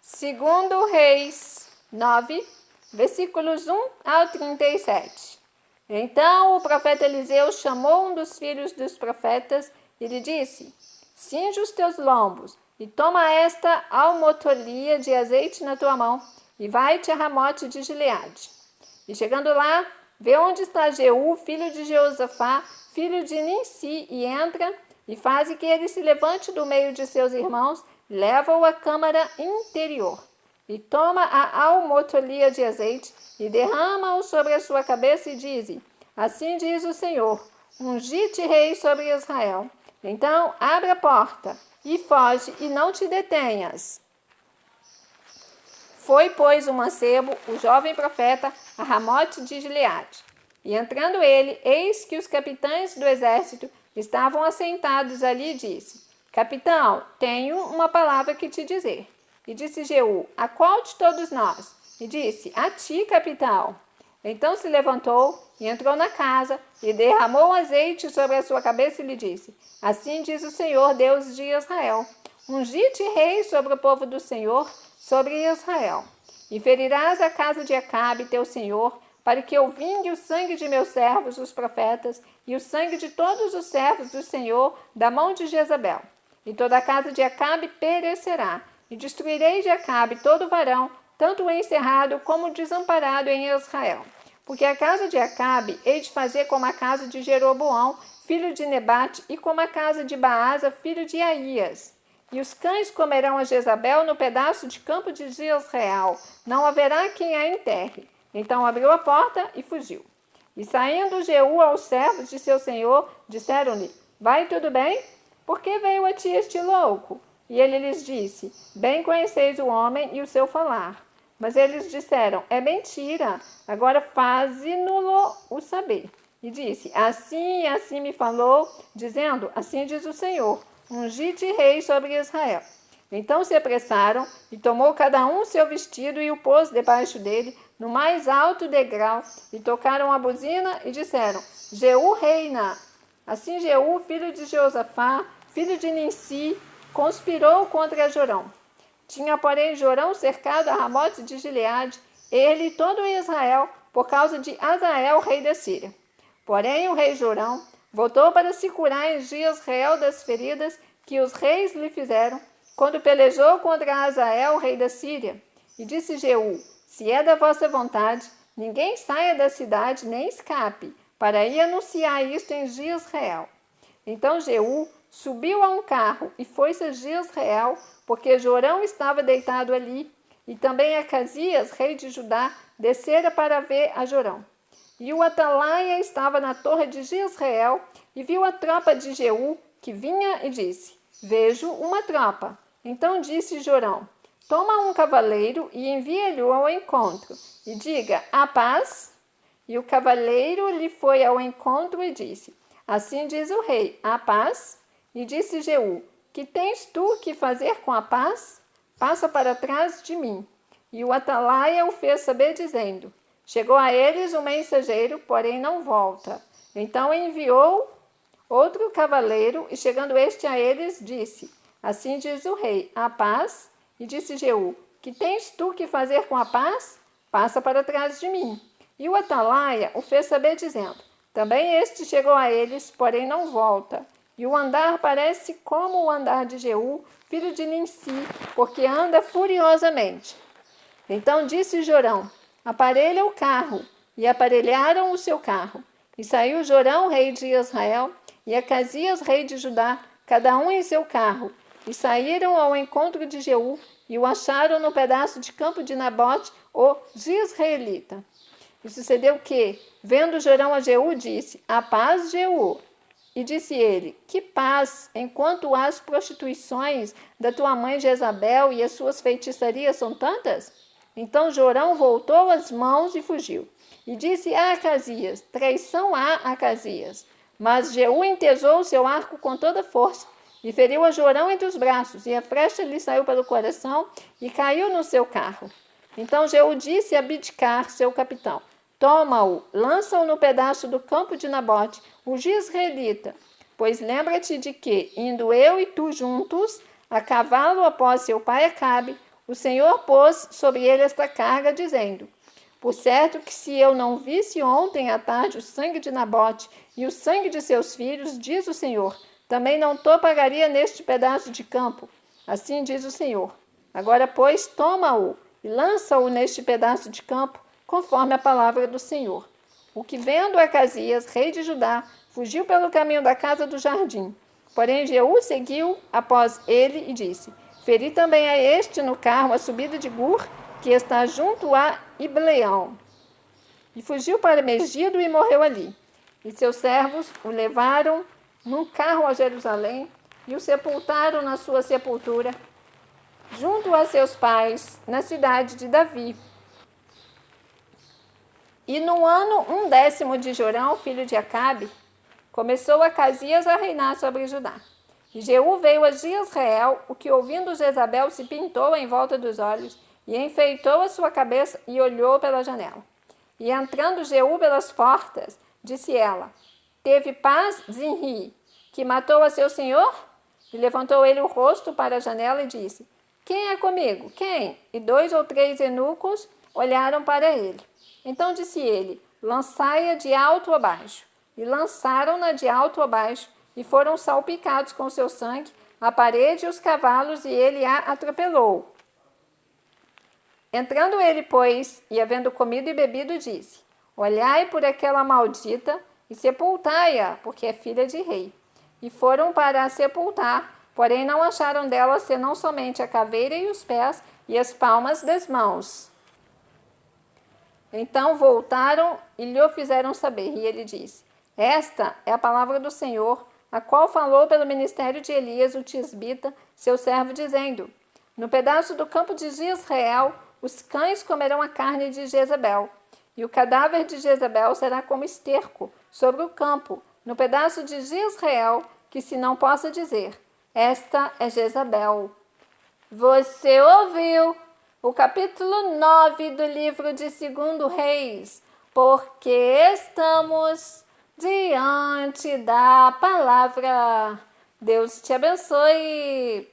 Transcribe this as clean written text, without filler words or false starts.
Segundo Reis 9, versículos 1 ao 37. Então o profeta Eliseu chamou um dos filhos dos profetas e lhe disse: cinge os teus lombos e toma esta almotolia de azeite na tua mão e vai-te a Ramote de Gileade. E chegando lá, vê onde está Jeú, filho de Jeosafá, filho de Ninsi, e entra e faz que ele se levante do meio de seus irmãos, leva-o à câmara interior e toma a almotolia de azeite e derrama-o sobre a sua cabeça e diz: assim diz o Senhor, ungi-te rei sobre Israel. Então abre a porta e foge e não te detenhas. Foi, pois, o mancebo, o jovem profeta, a Ramote de Gileade. E entrando ele, eis que os capitães do exército estavam assentados ali e disse: capitão, tenho uma palavra que te dizer. E disse Jeú: a qual de todos nós? E disse: a ti, capitão. Então se levantou e entrou na casa e derramou azeite sobre a sua cabeça e lhe disse: assim diz o Senhor, Deus de Israel, ungi-te rei sobre o povo do Senhor, sobre Israel. E ferirás a casa de Acabe, teu senhor, para que eu vingue o sangue de meus servos, os profetas, e o sangue de todos os servos do Senhor, da mão de Jezabel. E toda a casa de Acabe perecerá, e destruirei de Acabe todo varão, tanto o encerrado como o desamparado em Israel. Porque a casa de Acabe hei de fazer como a casa de Jeroboão, filho de Nebate, e como a casa de Baasa, filho de Aías. E os cães comerão a Jezabel no pedaço de campo de Jezreel. Não haverá quem a enterre. Então abriu a porta e fugiu. E saindo Jeú aos servos de seu senhor, disseram-lhe: vai tudo bem? Por que veio a ti este louco? E ele lhes disse: bem conheceis o homem e o seu falar. Mas eles disseram: é mentira. Agora faze-no-lo o saber. E disse: assim e assim me falou, dizendo: assim diz o Senhor, ungi-te rei sobre Israel. Então se apressaram e tomou cada um seu vestido e o pôs debaixo dele, no mais alto degrau, e tocaram a buzina e disseram: Jeú reina. Assim Jeú, filho de Jeosafá, filho de Ninsi, conspirou contra Jorão. Tinha, porém, Jorão cercado a Ramote de Gileade, ele e todo Israel, por causa de Hazael, rei da Síria. Porém o rei Jorão voltou para se curar em Jezreel das feridas que os reis lhe fizeram, quando pelejou contra Hazael, rei da Síria. E disse Jeú: se é da vossa vontade, ninguém saia da cidade nem escape, para ir anunciar isto em Jezreel. Então Jeú subiu a um carro e foi-se a Jezreel, porque Jorão estava deitado ali, e também Acasias, rei de Judá, descera para ver a Jorão. E o atalaia estava na torre de Jezreel, e viu a tropa de Jeú, que vinha, e disse: vejo uma tropa. Então disse Jorão: toma um cavaleiro e envia-lhe ao encontro, e diga: a paz. E o cavaleiro lhe foi ao encontro e disse: assim diz o rei, a paz. E disse Jeú: que tens tu que fazer com a paz? Passa para trás de mim. E o atalaia o fez saber, dizendo: chegou a eles um mensageiro, porém não volta. Então enviou outro cavaleiro, e chegando este a eles, disse: assim diz o rei, a paz. E disse Jeú: que tens tu que fazer com a paz? Passa para trás de mim. E o atalaia o fez saber, dizendo: também este chegou a eles, porém não volta. E o andar parece como o andar de Jeú, filho de Ninsi, porque anda furiosamente. Então disse Jorão: aparelha o carro. E aparelharam o seu carro. E saiu Jorão, rei de Israel, e Acasias, rei de Judá, cada um em seu carro. E saíram ao encontro de Jeú, e o acharam no pedaço de campo de Nabote, o Jezreelita. E sucedeu que, vendo Jorão a Jeú, disse: a paz, Jeú. E disse ele: que paz, enquanto as prostituições da tua mãe Jezabel e as suas feitiçarias são tantas? Então Jorão voltou as mãos e fugiu. E disse a Acasias: traição há, Acasias. Mas Jeú entesou o seu arco com toda força, e feriu a Jorão entre os braços, e a flecha lhe saiu pelo coração, e caiu no seu carro. Então Jeú disse a Bidkar, seu capitão: toma-o, lança-o no pedaço do campo de Nabote, o Jezreelita, pois lembra-te de que, indo eu e tu juntos, a cavalo após seu pai Acabe, o Senhor pôs sobre ele esta carga, dizendo: por certo que se eu não visse ontem à tarde o sangue de Nabote e o sangue de seus filhos, diz o Senhor, também não topagaria neste pedaço de campo. Assim diz o Senhor. Agora, pois, toma-o e lança-o neste pedaço de campo, conforme a palavra do Senhor. O que, vendo Acasias, rei de Judá, fugiu pelo caminho da casa do jardim. Porém, Jeú seguiu após ele e disse: feri também a este no carro a subida de Gur, que está junto a Ibleão. E fugiu para Megido e morreu ali. E seus servos o levaram num carro a Jerusalém e o sepultaram na sua sepultura, junto a seus pais, na cidade de Davi. E no ano 10º de Jorão, filho de Acabe, começou Acasias a reinar sobre Judá. E Jeú veio a Jezreel, o que, ouvindo Jezabel, se pintou em volta dos olhos, e enfeitou a sua cabeça e olhou pela janela. E entrando Jeú pelas portas, disse ela: teve paz Zinri, que matou a seu senhor? E levantou ele o rosto para a janela e disse: quem é comigo? Quem? E 2 ou 3 eunucos olharam para ele. Então disse ele: lançai-a de alto a baixo. E lançaram-na de alto a baixo, e foram salpicados com seu sangue a parede e os cavalos, e ele a atropelou. Entrando ele, pois, e havendo comido e bebido, disse: olhai por aquela maldita e sepultai-a, porque é filha de rei. E foram para a sepultar, porém não acharam dela senão somente a caveira e os pés e as palmas das mãos. Então voltaram e lhe o fizeram saber, e ele disse: esta é a palavra do Senhor, a qual falou pelo ministério de Elias, o tisbita, seu servo, dizendo: no pedaço do campo de Jezreel, os cães comerão a carne de Jezabel, e o cadáver de Jezabel será como esterco sobre o campo, no pedaço de Jezreel, que se não possa dizer: esta é Jezabel. Você ouviu o capítulo 9 do livro de 2 Reis, porque estamos diante da palavra. Deus te abençoe.